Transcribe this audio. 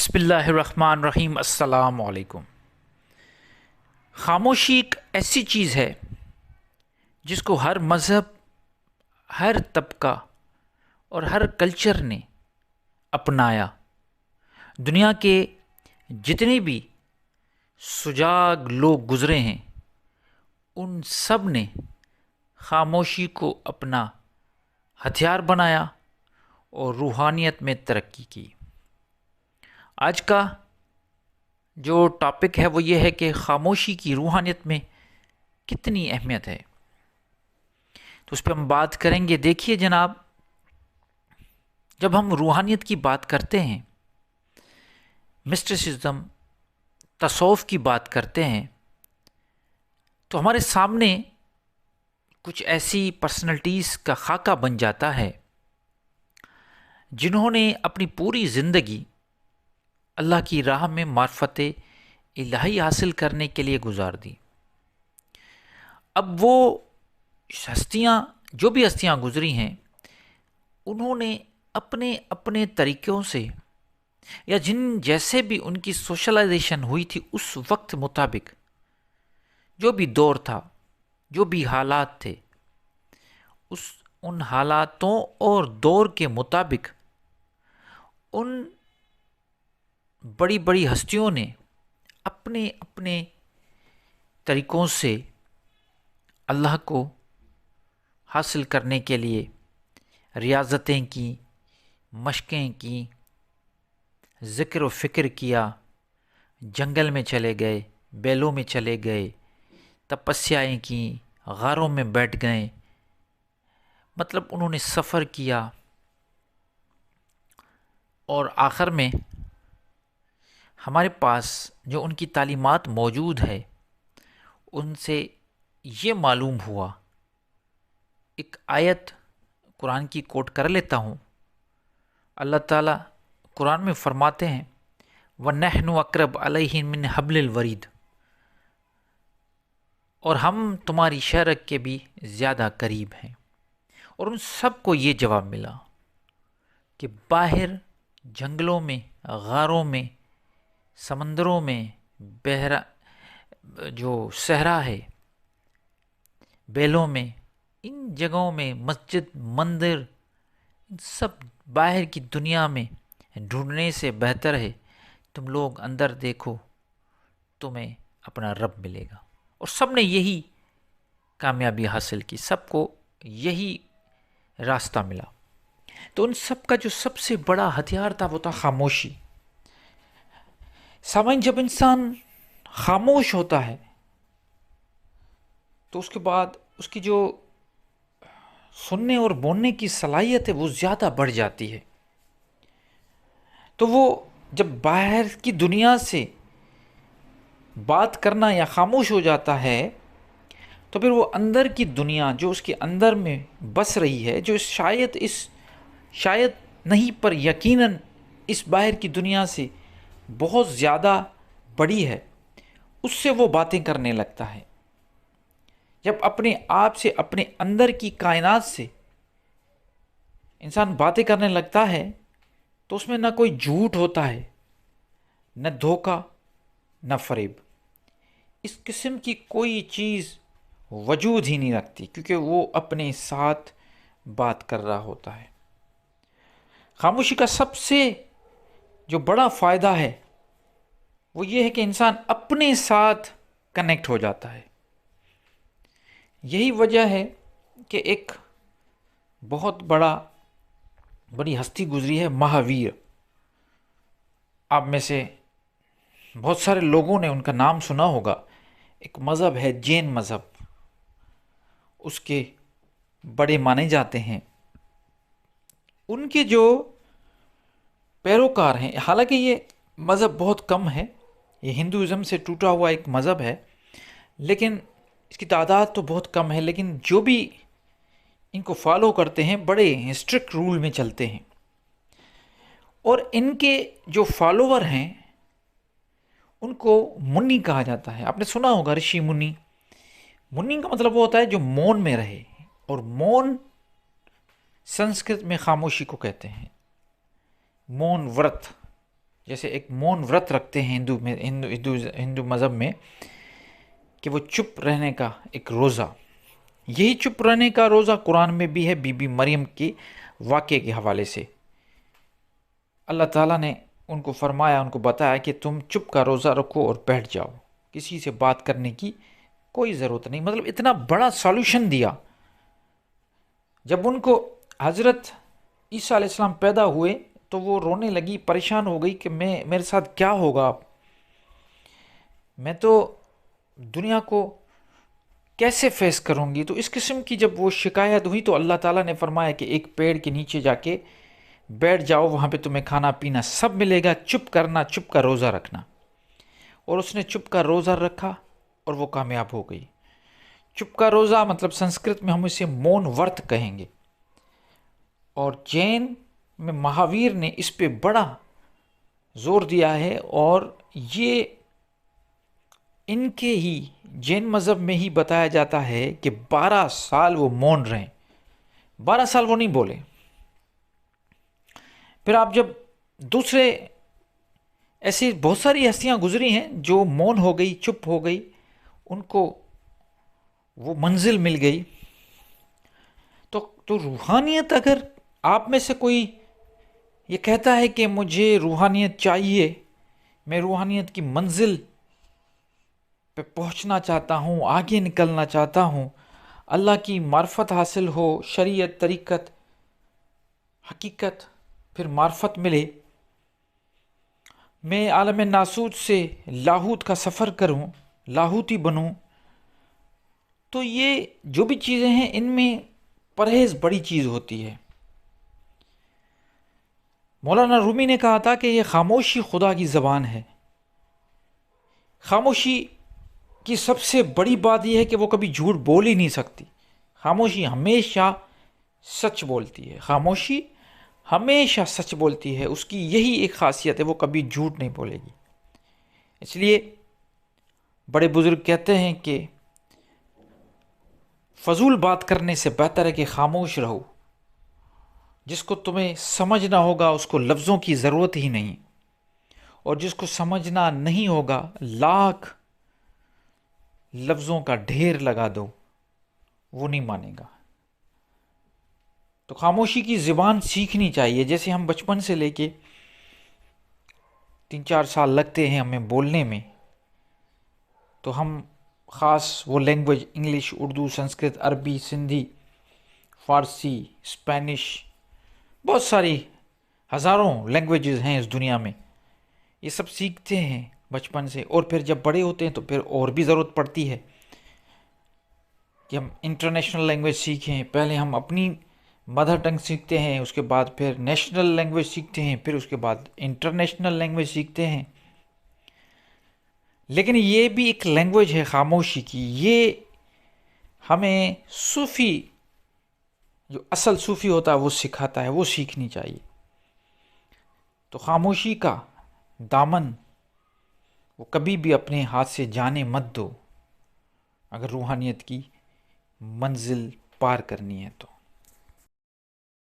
بسم اللہ الرحمن الرحیم۔ السلام علیکم۔ خاموشی ایک ایسی چیز ہے جس کو ہر مذہب، ہر طبقہ اور ہر کلچر نے اپنایا۔ دنیا کے جتنے بھی سجاگ لوگ گزرے ہیں ان سب نے خاموشی کو اپنا ہتھیار بنایا اور روحانیت میں ترقی کی۔ آج کا جو ٹاپک ہے وہ یہ ہے کہ خاموشی کی روحانیت میں کتنی اہمیت ہے، تو اس پہ ہم بات کریں گے۔ دیکھیے جناب، جب ہم روحانیت کی بات کرتے ہیں، مسٹیسزم، تصوف کی بات کرتے ہیں، تو ہمارے سامنے کچھ ایسی پرسنالٹیز کا خاکہ بن جاتا ہے جنہوں نے اپنی پوری زندگی اللہ کی راہ میں معرفت الہی حاصل کرنے کے لیے گزار دی۔ اب وہ جو بھی ہستیاں گزری ہیں، انہوں نے اپنے اپنے طریقوں سے یا جن جیسے بھی ان کی سوشلائزیشن ہوئی تھی اس وقت مطابق، جو بھی دور تھا، جو بھی حالات تھے، ان حالاتوں اور دور کے مطابق ان بڑی بڑی ہستیوں نے اپنے اپنے طریقوں سے اللہ کو حاصل کرنے کے لیے ریاضتیں کی، مشقیں کی، ذکر و فکر کیا، جنگل میں چلے گئے، بیلوں میں چلے گئے، تپسیائیں کی، غاروں میں بیٹھ گئے، مطلب انہوں نے سفر کیا، اور آخر میں ہمارے پاس جو ان کی تعلیمات موجود ہے ان سے یہ معلوم ہوا۔ ایک آیت قرآن کی کوٹ کر لیتا ہوں۔ اللہ تعالیٰ قرآن میں فرماتے ہیں وَنَحْنُ أَقْرَبُ عَلَيْهِ مِنْ حَبْلِ الْوَرِيدِ، اور ہم تمہاری شرک کے بھی زیادہ قریب ہیں۔ اور ان سب کو یہ جواب ملا کہ باہر جنگلوں میں، غاروں میں، سمندروں میں، جو صحرا ہے، بیلوں میں، ان جگہوں میں، مسجد، مندر، ان سب باہر کی دنیا میں ڈھونڈنے سے بہتر ہے تم لوگ اندر دیکھو، تمہیں اپنا رب ملے گا۔ اور سب نے یہی کامیابی حاصل کی، سب کو یہی راستہ ملا۔ تو ان سب کا جو سب سے بڑا ہتھیار تھا وہ تھا خاموشی۔ سامعین، جب انسان خاموش ہوتا ہے تو اس کے بعد اس کی جو سننے اور بولنے کی صلاحیت ہے وہ زیادہ بڑھ جاتی ہے۔ تو وہ جب باہر کی دنیا سے بات کرنا یا خاموش ہو جاتا ہے تو پھر وہ اندر کی دنیا جو اس کے اندر میں بس رہی ہے، جو شاید نہیں پر یقیناً اس باہر کی دنیا سے بہت زیادہ بڑی ہے، اس سے وہ باتیں کرنے لگتا ہے۔ جب اپنے آپ سے، اپنے اندر کی کائنات سے انسان باتیں کرنے لگتا ہے تو اس میں نہ کوئی جھوٹ ہوتا ہے، نہ دھوکہ، نہ فریب۔ اس قسم کی کوئی چیز وجود ہی نہیں رکھتی، کیونکہ وہ اپنے ساتھ بات کر رہا ہوتا ہے۔ خاموشی کا سب سے جو بڑا فائدہ ہے وہ یہ ہے کہ انسان اپنے ساتھ کنیکٹ ہو جاتا ہے۔ یہی وجہ ہے کہ ایک بہت بڑی ہستی گزری ہے، مہاویر۔ آپ میں سے بہت سارے لوگوں نے ان کا نام سنا ہوگا۔ ایک مذہب ہے جین مذہب، اس کے بڑے مانے جاتے ہیں۔ ان کے جو پیروکار ہیں، حالانکہ یہ مذہب بہت کم ہے، یہ ہندوازم سے ٹوٹا ہوا ایک مذہب ہے، لیکن اس کی تعداد تو بہت کم ہے، لیکن جو بھی ان کو فالو کرتے ہیں بڑے اسٹرکٹ رول میں چلتے ہیں۔ اور ان کے جو فالوور ہیں ان کو منی کہا جاتا ہے۔ آپ نے سنا ہوگا رشی منی۔ منی کا مطلب وہ ہوتا ہے جو مون میں رہے، اور مون سنسکرت میں خاموشی کو کہتے ہیں، مون ورت۔ جیسے ایک مون ورت رکھتے ہیں ہندو مذہب میں کہ وہ چپ رہنے کا ایک روزہ، یہی چپ رہنے کا روزہ قرآن میں بھی ہے بی بی مریم کے واقعے کے حوالے سے۔ اللہ تعالیٰ نے ان کو فرمایا، ان کو بتایا کہ تم چپ کا روزہ رکھو اور بیٹھ جاؤ، کسی سے بات کرنے کی کوئی ضرورت نہیں۔ مطلب اتنا بڑا سالوشن دیا۔ جب ان کو حضرت عیسیٰ علیہ السلام پیدا ہوئے تو وہ رونے لگی، پریشان ہو گئی کہ میرے ساتھ کیا ہوگا اب، میں تو دنیا کو کیسے فیس کروں گی۔ تو اس قسم کی جب وہ شکایت ہوئی تو اللہ تعالیٰ نے فرمایا کہ ایک پیڑ کے نیچے جا کے بیٹھ جاؤ، وہاں پہ تمہیں کھانا پینا سب ملے گا، چپ کرنا، چپ کا روزہ رکھنا۔ اور اس نے چپ کا روزہ رکھا اور وہ کامیاب ہو گئی۔ چپ کا روزہ مطلب سنسکرت میں ہم اسے مون ورت کہیں گے، اور جین میں مہاویر نے اس پہ بڑا زور دیا ہے، اور یہ ان کے ہی جین مذہب میں ہی بتایا جاتا ہے کہ 12 سال وہ مون رہیں، 12 سال وہ نہیں بولے۔ پھر آپ جب دوسرے ایسی بہت ساری ہستیاں گزری ہیں جو مون ہو گئی، چپ ہو گئی، ان کو وہ منزل مل گئی۔ تو روحانیت، اگر آپ میں سے کوئی یہ کہتا ہے کہ مجھے روحانیت چاہیے، میں روحانیت کی منزل پہ پہنچنا چاہتا ہوں، آگے نکلنا چاہتا ہوں، اللہ کی معرفت حاصل ہو، شریعت، طریقت، حقیقت، پھر معرفت ملے، میں عالم ناسوت سے لاہوت کا سفر کروں، لاہوتی بنوں، تو یہ جو بھی چیزیں ہیں ان میں پرہیز بڑی چیز ہوتی ہے۔ مولانا رومی نے کہا تھا کہ یہ خاموشی خدا کی زبان ہے۔ خاموشی کی سب سے بڑی بات یہ ہے کہ وہ کبھی جھوٹ بول ہی نہیں سکتی۔ خاموشی ہمیشہ سچ بولتی ہے، خاموشی ہمیشہ سچ بولتی ہے، اس کی یہی ایک خاصیت ہے، وہ کبھی جھوٹ نہیں بولے گی۔ اس لیے بڑے بزرگ کہتے ہیں کہ فضول بات کرنے سے بہتر ہے کہ خاموش رہو۔ جس کو تمہیں سمجھنا ہوگا اس کو لفظوں کی ضرورت ہی نہیں، اور جس کو سمجھنا نہیں ہوگا لاکھ لفظوں کا ڈھیر لگا دو، وہ نہیں مانے گا۔ تو خاموشی کی زبان سیکھنی چاہیے۔ جیسے ہم بچپن سے لے کے 3-4 سال لگتے ہیں ہمیں بولنے میں، تو ہم خاص وہ لینگویج، انگلش، اردو، سنسکرت، عربی، سندھی، فارسی، اسپینش، بہت ساری ہزاروں لینگویجز ہیں اس دنیا میں، یہ سب سیکھتے ہیں بچپن سے، اور پھر جب بڑے ہوتے ہیں تو پھر اور بھی ضرورت پڑتی ہے کہ ہم انٹرنیشنل لینگویج سیکھیں۔ پہلے ہم اپنی مدر ٹنگ سیکھتے ہیں، اس کے بعد پھر نیشنل لینگویج سیکھتے ہیں، پھر اس کے بعد انٹرنیشنل لینگویج سیکھتے ہیں۔ لیکن یہ بھی ایک لینگویج ہے خاموشی کی، یہ ہمیں صوفی، جو اصل صوفی ہوتا ہے وہ سکھاتا ہے، وہ سیکھنی چاہیے۔ تو خاموشی کا دامن وہ کبھی بھی اپنے ہاتھ سے جانے مت دو، اگر روحانیت کی منزل پار کرنی ہے تو۔